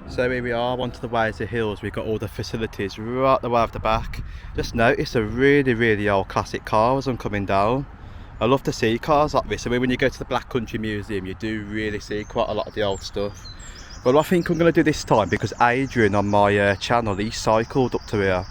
So here we are onto the Waseley Hills. We've got all the facilities right the way off the back. Just noticed a really old classic car as I'm coming down. I love to see cars like this. I mean, when you go to the Black Country Museum, you do really see quite a lot of the old stuff. But what I think I'm going to do this time, because Adrian on my channel, he cycled up to here.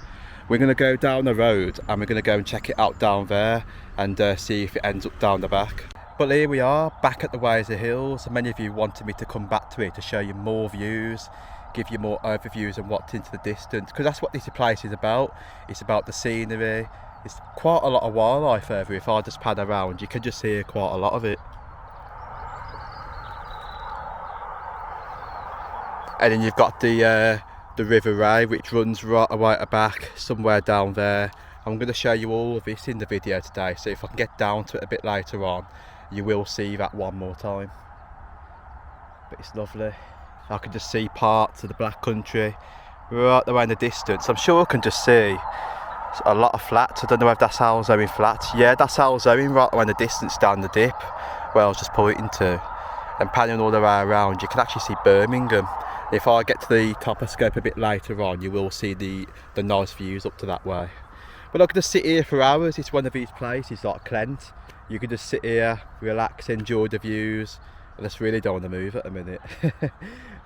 We're going to go down the road and we're going to go and check it out down there and see if it ends up down the back. But here we are, back at the Waseley Hills. Many of you wanted me to come back to it to show you more views, give you more overviews and what's into the distance, because that's what this place is about. It's about the scenery. It's quite a lot of wildlife over. If I just pan around, you can just hear quite a lot of it. And then you've got the River Ray, which runs right away at the back, somewhere down there. I'm going to show you all of this in the video today, so if I can get down to it a bit later on, you will see that one more time. But it's lovely. I can just see parts of the Black Country right the way in the distance. I'm sure I can just see a lot of flats. I don't know if that's Halzowing flats. Yeah, that's Halzowing right the way in the distance down the dip where I was just pointing to. And panning all the way around, you can actually see Birmingham. If I get to the toposcope a bit later on, you will see the nice views up to that way. But I could just sit here for hours. It's one of these places like Clent. You could just sit here, relax, enjoy the views. I just really don't want to move at a minute.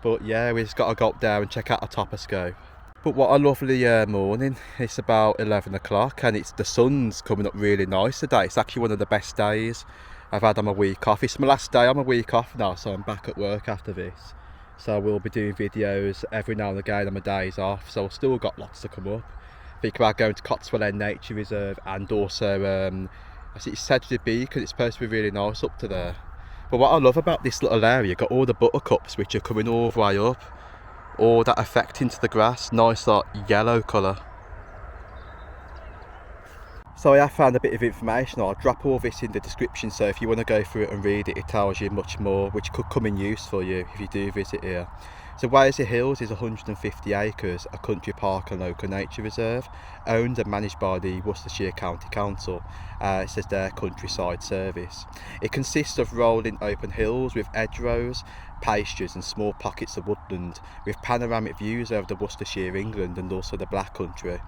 But yeah, we just got to go up there and check out the toposcope. But what a lovely morning. It's about 11 o'clock and the sun's coming up really nice today. It's actually one of the best days I've had on my week off. It's my last day on my week off now, so I'm back at work after this. So we'll be doing videos every now and again on my days off. So I've still got lots to come up. Think about going to Cotswold End Nature Reserve and also I think it's said to be because it's supposed to be really nice up to there. But what I love about this little area, you've got all the buttercups which are coming all the way up, all that effect into the grass, nice like yellow colour. So I have found a bit of information. I'll drop all this in the description, so if you want to go through it and read it, it tells you much more which could come in use for you if you do visit here. So Waseley Hills is 150 acres, a country park and local nature reserve, owned and managed by the Worcestershire County Council. It says their countryside service. It consists of rolling open hills with hedgerows, pastures and small pockets of woodland with panoramic views over the Worcestershire, England and also the Black Country.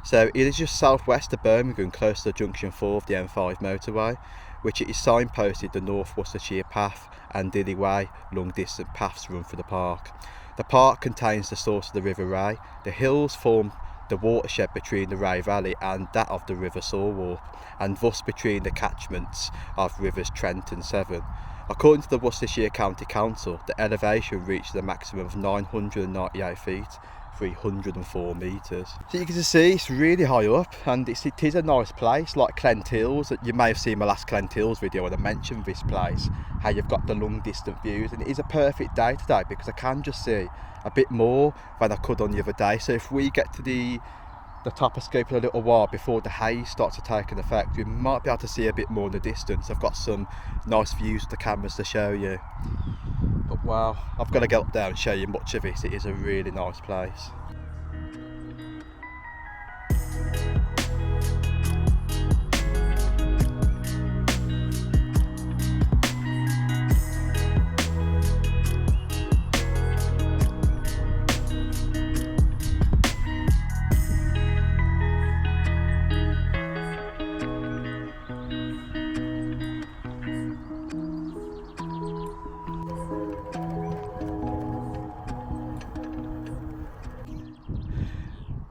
So it is just southwest of Birmingham, close to junction 4 of the M5 motorway, which it is signposted the North Worcestershire Path and Dilly Way long distance paths run through the park. The park contains the source of the River Ray. The hills form the watershed between the Ray Valley and that of the River Sorwarp, and thus between the catchments of rivers Trent and Severn. According to the Worcestershire County Council, the elevation reaches a maximum of 998 feet, 304 metres. So you can just see it's really high up, and it is a nice place like Clent Hills. You may have seen my last Clent Hills video when I mentioned this place, how you've got the long distant views, and it is a perfect day today because I can just see a bit more than I could on the other day. So if we get to the toposcope in a little while before the haze starts to take an effect, we might be able to see a bit more in the distance. I've got some nice views with the cameras to show you. But wow, I've got to get up there and show you much of it. It is a really nice place.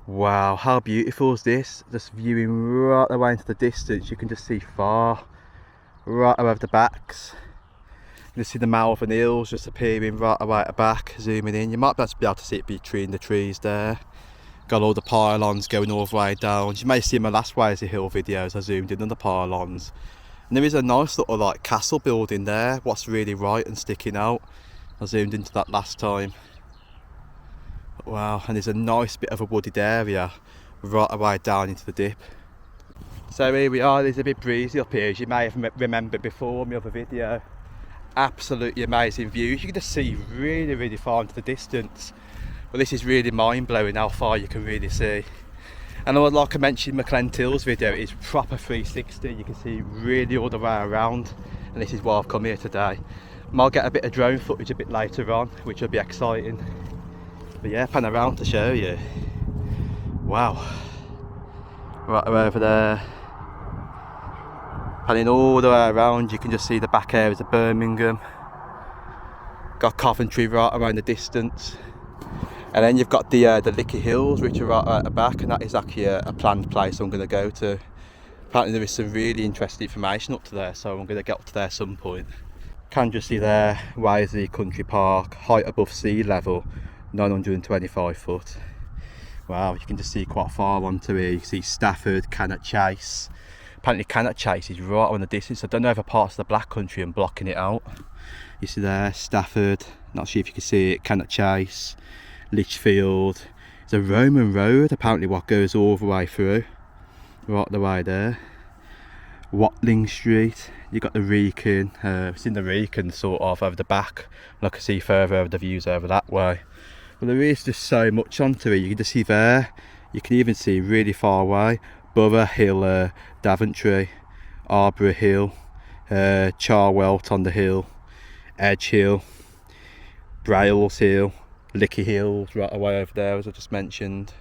Wow, how beautiful is this? Just viewing right away into the distance, you can just see far, right above the backs. You can see the Malvern Hills just appearing right away at the back, zooming in. You might be able to see it between the trees there. Got all the pylons going all the way down. You may see in my last Waseley Hill videos, I zoomed in on the pylons. And there is a nice little like castle building there, what's really right and sticking out. I zoomed into that last time. Wow, and there's a nice bit of a wooded area right away down into the dip. So here we are, there's a bit breezy up here, as you may have remembered before my other video. Absolutely amazing views. You can just see really far into the distance. But this is really mind-blowing how far you can really see. And like I mentioned in my Clent Hills video, it's proper 360. You can see really all the way around. And this is why I've come here today. Might get a bit of drone footage a bit later on, which will be exciting. But yeah, pan around to show you. Wow. Right over there. Panning all the way around, you can just see the back areas of Birmingham. Got Coventry right around the distance. And then you've got the Lickey Hills, which are right at the back, and that is actually a planned place I'm going to go to. Apparently there is some really interesting information up to there, so I'm going to get up to there at some point. Can just see there, Waseley Country Park, height above sea level, 925 foot. Wow, you can just see quite far onto here. You can see Stafford, Cannock Chase. Apparently Cannock Chase is right on the distance. I don't know if a parts of the Black Country and blocking it out. You see there, Stafford, not sure if you can see it, Cannock Chase, Lichfield. It's a Roman road, apparently, what goes all the way through. Right the way there. Watling Street, you got the Wrekin, it's in the Wrekin sort of over the back, and I can see further over the views over that way. But there is just so much onto it. You can just see there, you can even see really far away, Borough Hill, Daventry, Arborough Hill, Charwelt on the hill, Edge Hill, Brails Hill, Lickey Hills right away over there as I just mentioned.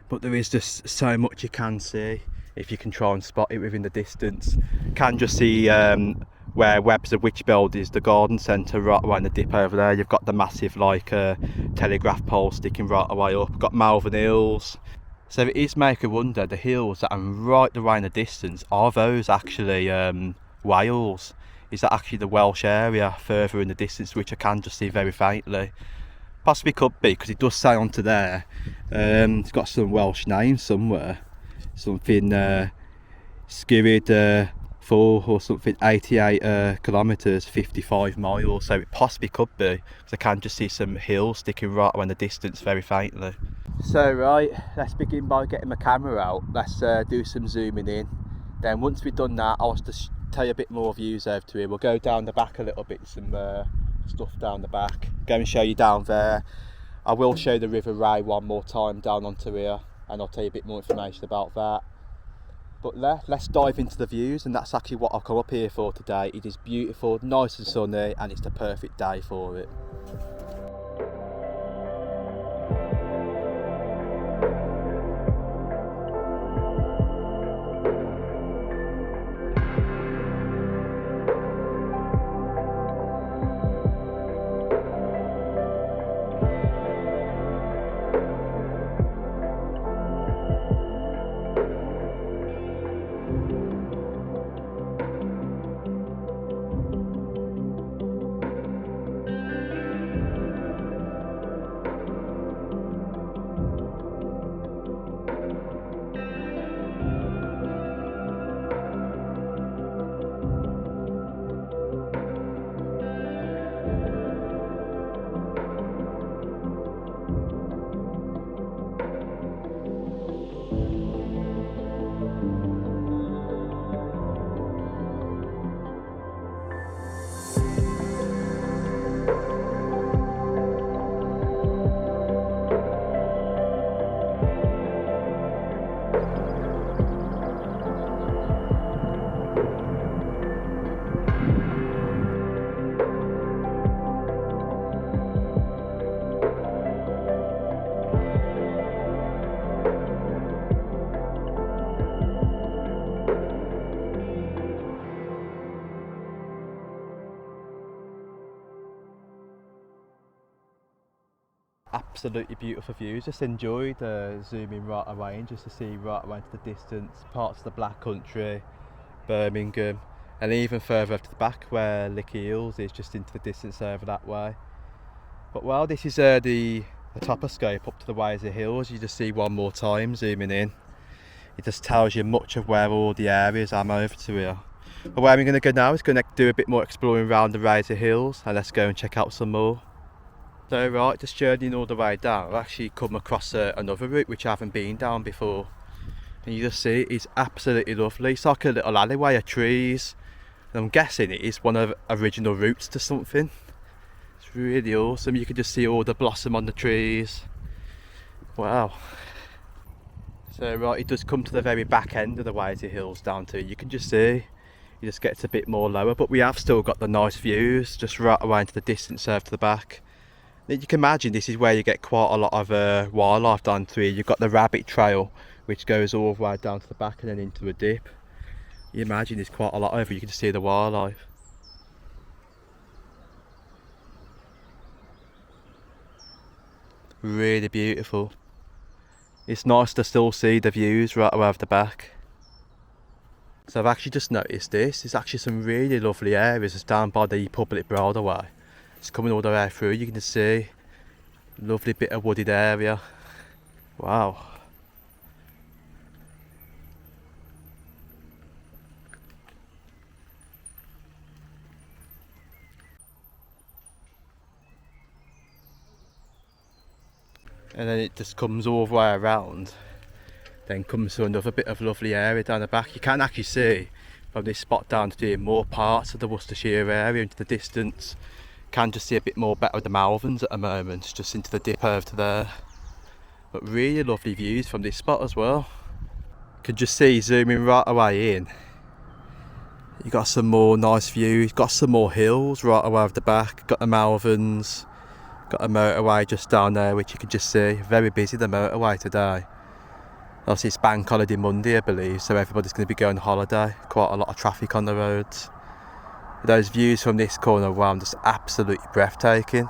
But there is just so much you can see if you can try and spot it within the distance. Can just see where Webster Witchbeld is, the garden centre right around the dip over there. You've got the massive telegraph pole sticking right away up. Got Malvern Hills. So it is make a wonder, the hills that are right around the distance, are those actually Wales? Is that actually the Welsh area further in the distance, which I can just see very faintly? Possibly could be, because it does say onto there, it's got some Welsh names somewhere. Something Skirrid 4 or something, 88 kilometres, 55 miles. So it possibly could be, because I can just see some hills sticking right around the distance very faintly. So right, let's begin by getting my camera out. Let's do some zooming in. Then once we've done that, I'll just tell you a bit more views over to here. We'll go down the back a little bit, some stuff down the back. Go and show you down there. I will show the River Ray one more time down onto here, and I'll tell you a bit more information about that. But let's dive into the views, and that's actually what I've come up here for today. It is beautiful, nice and sunny, and it's the perfect day for it. Absolutely beautiful views. Just enjoyed zooming right away in, just to see right away into the distance parts of the Black Country, Birmingham, and even further up to the back where Lickey Hills is, just into the distance over that way. But well, this is the toposcope up to the Waseley Hills. You just see one more time zooming in. It just tells you much of where all the areas are over to here. But where I'm going to go now is going to do a bit more exploring around the Waseley Hills, and let's go and check out some more. So right, just journeying all the way down, I've actually come across another route which I haven't been down before. And you just see it's absolutely lovely. It's like a little alleyway of trees. And I'm guessing it is one of the original routes to something. It's really awesome. You can just see all the blossom on the trees. Wow. So right, it does come to the very back end of the Waseley Hills down to. You can just see, it just gets a bit more lower. But we have still got the nice views just right away into the distance over to the back. You can imagine this is where you get quite a lot of wildlife down through. You've got the rabbit trail, which goes all the way down to the back and then into a dip. You imagine there's quite a lot over, you can just see the wildlife. Really beautiful. It's nice to still see the views right away off the back. So I've actually just noticed this. There's actually some really lovely areas just down by the public roadway. It's coming all the way through, you can just see. Lovely bit of wooded area. Wow. And then it just comes all the way around, then comes to another bit of lovely area down the back. You can actually see from this spot down to here more parts of the Worcestershire area into the distance. Can just see a bit more better of the Malverns at the moment, just into the dip over to there. But really lovely views from this spot as well. You can just see zooming right away in. You got some more nice views, got some more hills right away over the back, got the Malverns. Got a motorway just down there which you can just see. Very busy the motorway today. Obviously it's bank holiday Monday I believe, so everybody's going to be going on holiday. Quite a lot of traffic on the roads. Those views from this corner around just absolutely breathtaking.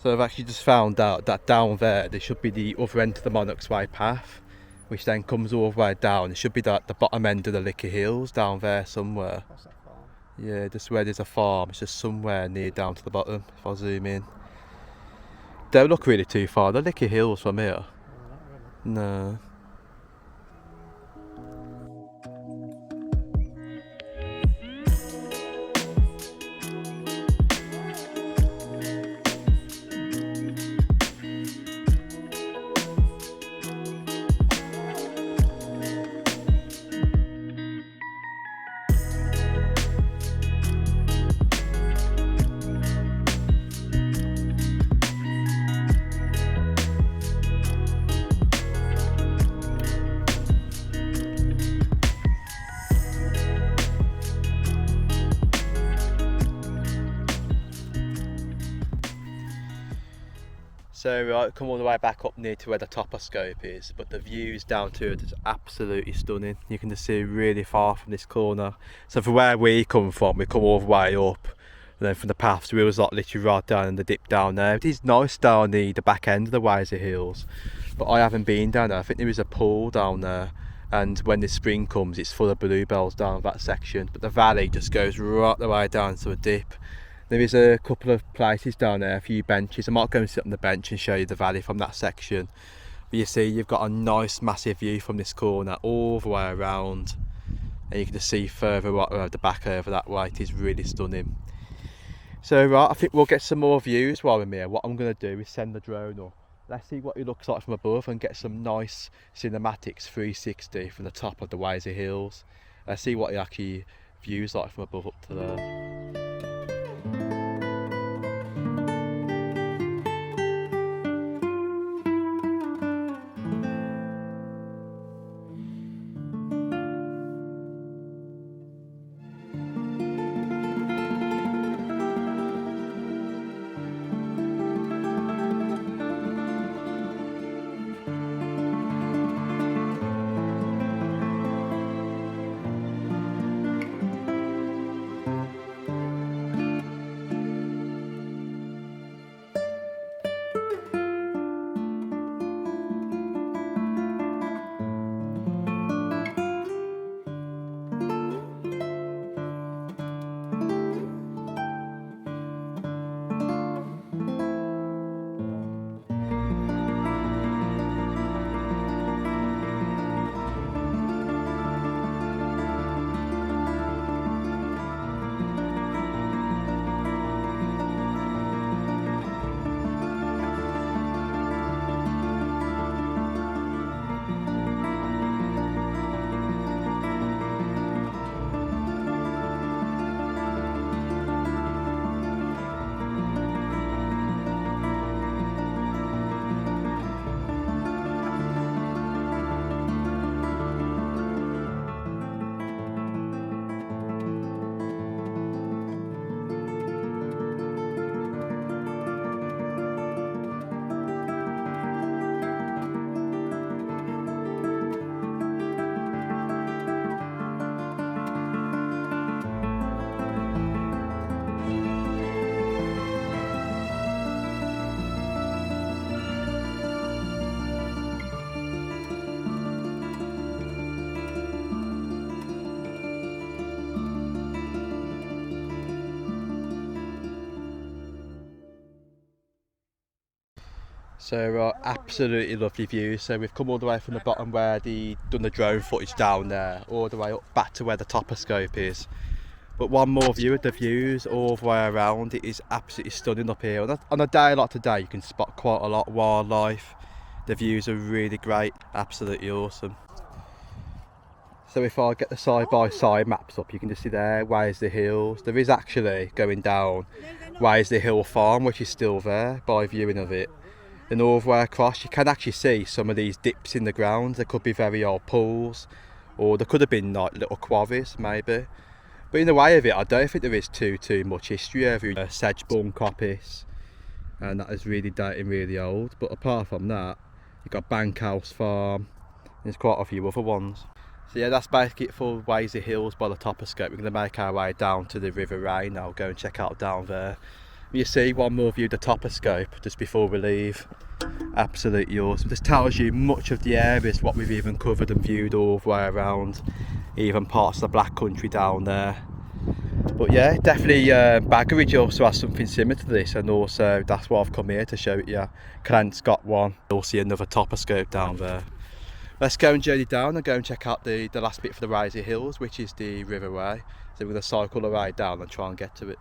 So I've actually just found out that down there should be the other end to the Monarch's Way path, which then comes all the way down. It should be the bottom end of the Licker Hills down there somewhere. Yeah, just where there's a farm, it's just somewhere near down to the bottom, if I zoom in. Don't look really too far, the Licker Hills from here. No. So right, come all the way back up near to where the toposcope is, but the views down to it is absolutely stunning. You can just see really far from this corner. So from where we come from, we come all the way up, and then from the paths we was like literally right down in the dip down there. It is nice down the back end of the Waseley Hills, but I haven't been down there. I think there is a pool down there, and when the spring comes it's full of bluebells down that section, but the valley just goes right the way down to a dip. There is a couple of places down there, a few benches. I might go and sit on the bench and show you the valley from that section. But you see, you've got a nice massive view from this corner all the way around. And you can just see further right around the back over that way. It is really stunning. So right, I think we'll get some more views while I'm here. What I'm going to do is send the drone up. Let's see what it looks like from above and get some nice cinematics 360 from the top of the Waseley Hills. Let's see what it actually views like from above up to there. So absolutely lovely views. So we've come all the way from the bottom where they done the drone footage down there, all the way up back to where the toposcope is. But one more view of the views all the way around. It is absolutely stunning up here. On a day like today, you can spot quite a lot of wildlife. The views are really great, absolutely awesome. So if I get the side-by-side maps up, you can just see there, Waseley Hills. There is actually, going down, Waseley Hill Farm, which is still there by viewing of it. And all the way across, you can actually see some of these dips in the ground. There could be very old pools, or there could have been like little quarries, maybe. But in the way of it, I don't think there is too much history over Sedgeborne coppice, and that is really dating really old. But apart from that, you've got Bankhouse Farm, there's quite a few other ones. So yeah, that's basically it for Waseley Hills by the toposcope. We're going to make our way down to the River Ray now, go and check out down there. You see one more view of the toposcope just before we leave. Absolutely awesome. This tells you much of the areas what we've even covered and viewed all the way around, even parts of the Black Country down there. But yeah, definitely Baggeridge also has something similar to this, and also that's why I've come here to show it you. Kent's got one. You'll see another toposcope down there. Let's go and journey down and go and check out the last bit for the Waseley Hills, which is the River Ray. So we're going to cycle the way down and try and get to it.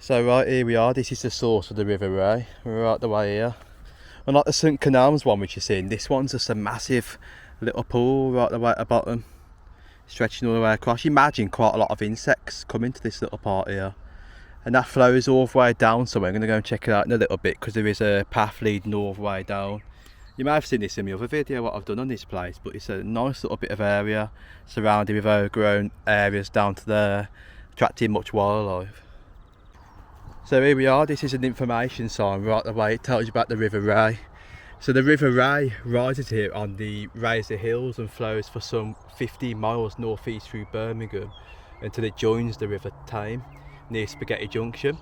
So right, here we are. This is the source of the River Ray. We're right the way here. Unlike the St Canals one which you're seeing, this one's just a massive little pool right the way at the bottom, stretching all the way across. You imagine quite a lot of insects coming to this little part here. And that flows all the way down, so we're going to go and check it out in a little bit, because there is a path leading all the way down. You may have seen this in my other video, what I've done on this place, but it's a nice little bit of area, surrounded with overgrown areas down to there, attracting much wildlife. So here we are, this is an information sign right away, it tells you about the River Ray. So the River Ray rises here on the Waseley Hills and flows for some 15 miles northeast through Birmingham until it joins the River Tame near Spaghetti Junction.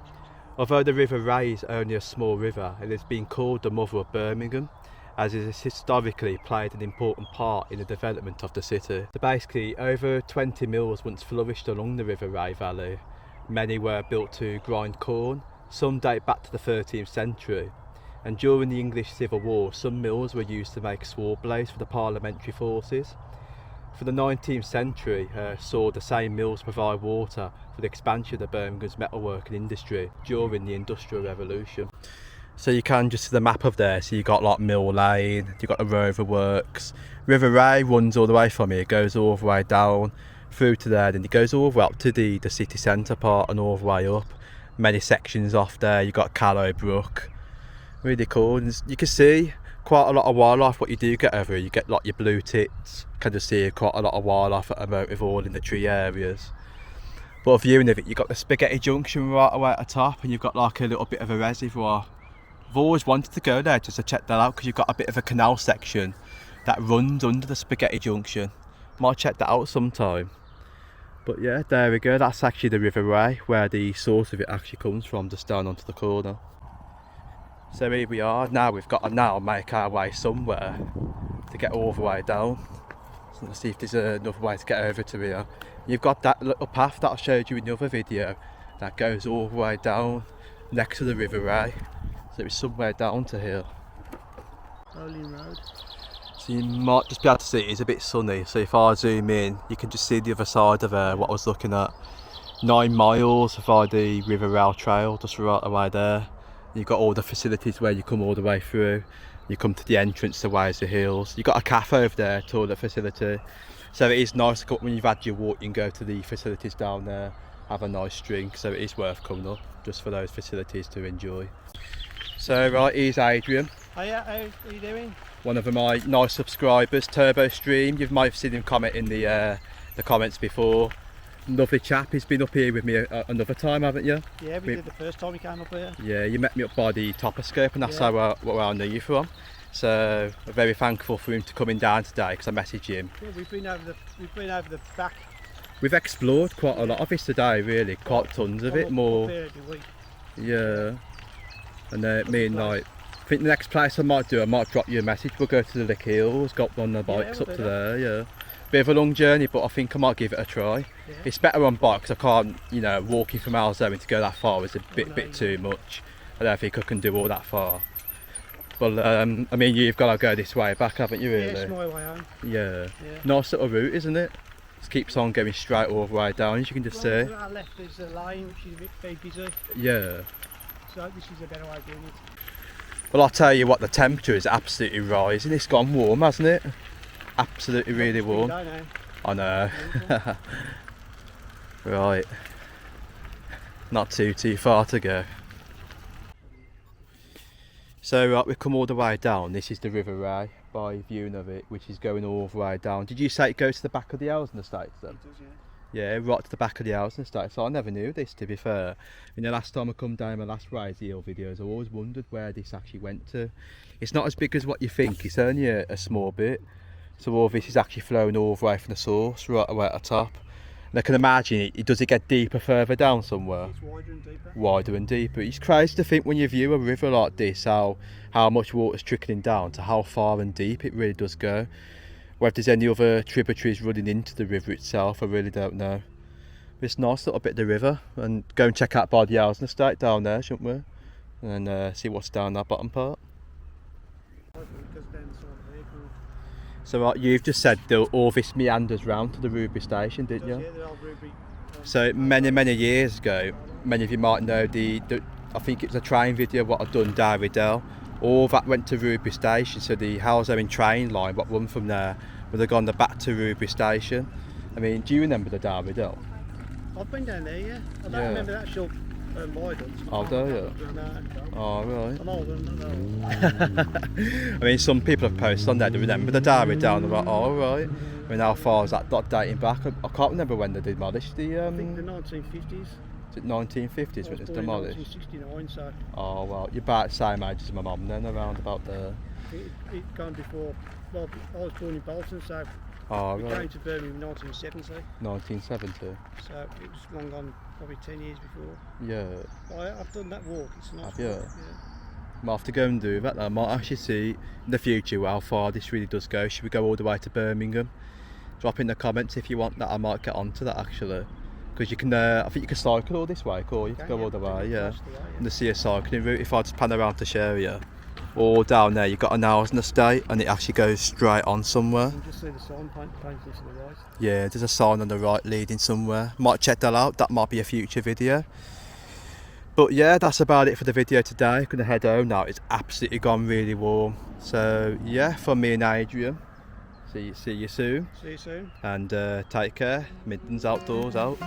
Although the River Ray is only a small river, it has been called the Mother of Birmingham, as it has historically played an important part in the development of the city. So basically, over 20 mills once flourished along the River Ray Valley. Many were built to grind corn, some date back to the 13th century, and during the English Civil War some mills were used to make sword blades for the parliamentary forces. For the 19th century saw the same mills provide water for the expansion of Birmingham's metalworking industry during the Industrial Revolution. So you can just see the map of there, so you've got like Mill Lane, you've got the Rover Works. River Ray runs all the way from here, goes all the way down through to there, then it goes all the way up to the city centre part and all the way up. Many sections off there, you've got Callow Brook. Really cool, and you can see quite a lot of wildlife. What you do get over here, you get like your blue tits, you can just see quite a lot of wildlife at the moment with all in the tree areas. But viewing of it, you've got the Spaghetti Junction right away at the top, and you've got like a little bit of a reservoir. I've always wanted to go there just to check that out, because you've got a bit of a canal section that runs under the Spaghetti Junction. Might check that out sometime. But yeah, there we go, that's actually the River Ray, where the source of it actually comes from, just down onto the corner. So here we are, now we've got to now make our way somewhere to get all the way down. So let's see if there's another way to get over to here. You've got that little path that I showed you in the other video that goes all the way down next to the River Ray. So it's somewhere down to here. Rolling road. So you might just be able to see it's a bit sunny, so if I zoom in you can just see the other side of what I was looking at. 9 miles via the River Rail Trail, just right away there. You've got all the facilities where you come all the way through. You come to the entrance to Waseley Hills. You've got a cafe over there, toilet facility. So it is nice to come when you've had your walk, you can go to the facilities down there, have a nice drink, so it is worth coming up just for those facilities to enjoy. So right, here's Adrian. Hiya, how are you doing? One of my nice subscribers, Turbo Stream. You might have seen him comment in the comments before. Lovely chap, he's been up here with me another time, haven't you? Yeah, we did the first time we came up here. Yeah, you met me up by the toposcope, and that's where I knew you from. So I'm very thankful for him to coming down today, because I messaged him. Yeah, we've been over the back. We've explored quite a lot of this today, really, quite tons of it, more. Yeah. And me and like, I think the next place I might drop you a message. We'll go to the Lick Hills, got on the bikes up to there, yeah. Bit of a long journey, but I think I might give it a try. Yeah. It's better on bikes. I can't, walking from Alzheimer to go that far is a bit too much. I don't think I can do all that far. But I mean, you've got to go this way back, haven't you, Yeah, really? it's my way home. Yeah. Yeah. Nice little route, isn't it? Just keeps on going straight all the way down, as you can just see. To our left there's a lane which is a bit very busy, Yeah. so this is a better way of doing it. Well, I'll tell you what, the temperature is absolutely rising. It's gone warm, hasn't it? Absolutely really warm. I know. Right. Not too far to go. So we've come all the way down. This is the River Ray by viewing of it, which is going all the way down. Did you say it goes to the back of the housing estates then? It does, yeah. Yeah, right to the back of the housing estate. So I never knew this, to be fair. And the last time I come down my last Rise Eel videos, I always wondered where this actually went to. It's not as big as what you think. It's only a small bit. So all this is actually flowing all the way from the source right away at the top. And I can imagine does it get deeper further down somewhere? It's wider and deeper. Wider and deeper. It's crazy to think when you view a river like this how much water's trickling down to how far and deep it really does go. Whether there's any other tributaries running into the river itself, I really don't know. But it's a nice little bit of the river, and go and check out by the housing estate down there, shouldn't we? And see what's down that bottom part. So you've just said all this meanders round to the Ruby station, didn't you? Yeah, the old Ruby. So many years ago, many of you might know I think it was a train video what I'd done down Riddell. All that went to Ruby station, so the Halsome train line what run from there would have gone back to Ruby station. I mean, do you remember the Derby Dell? I've been down there, yeah. I don't Yeah. remember that short viaduct. Oh, do you? No. Oh, right. I'm older, no. I mean, some people have posted on there to remember the Derby Dell, and they're like, oh, right. I mean, how far is that dating back? I can't remember when they demolished the... I think the 1950s. Is it 1950s when it was demolished? 1969, so Oh, well, you're about the same age as my mum then, around about there. it gone before. Well, I was born in Bolton, so Oh, we right. came to Birmingham in 1970. 1970. So it was long gone, probably 10 years before. Yeah. I've done that walk. It's a nice Have you? walk. Might have to go and do that. I might actually see in the future how far this really does go. Should we go all the way to Birmingham? Drop in the comments if you want that. I might get onto that actually. Because you can, I think you can cycle all this way, or you can go all the way, yeah. And to see a cycling route, if I just pan around to show you. Or down there, you've got an housing estate and it actually goes straight on somewhere. You can just see the sign painted to the right. Yeah, there's a sign on the right leading somewhere. Might check that out, that might be a future video. But yeah, that's about it for the video today. Gonna head home now, it's absolutely gone really warm. So yeah, from me and Adrian, see you soon. See you soon. And take care. Midlands Outdoors out.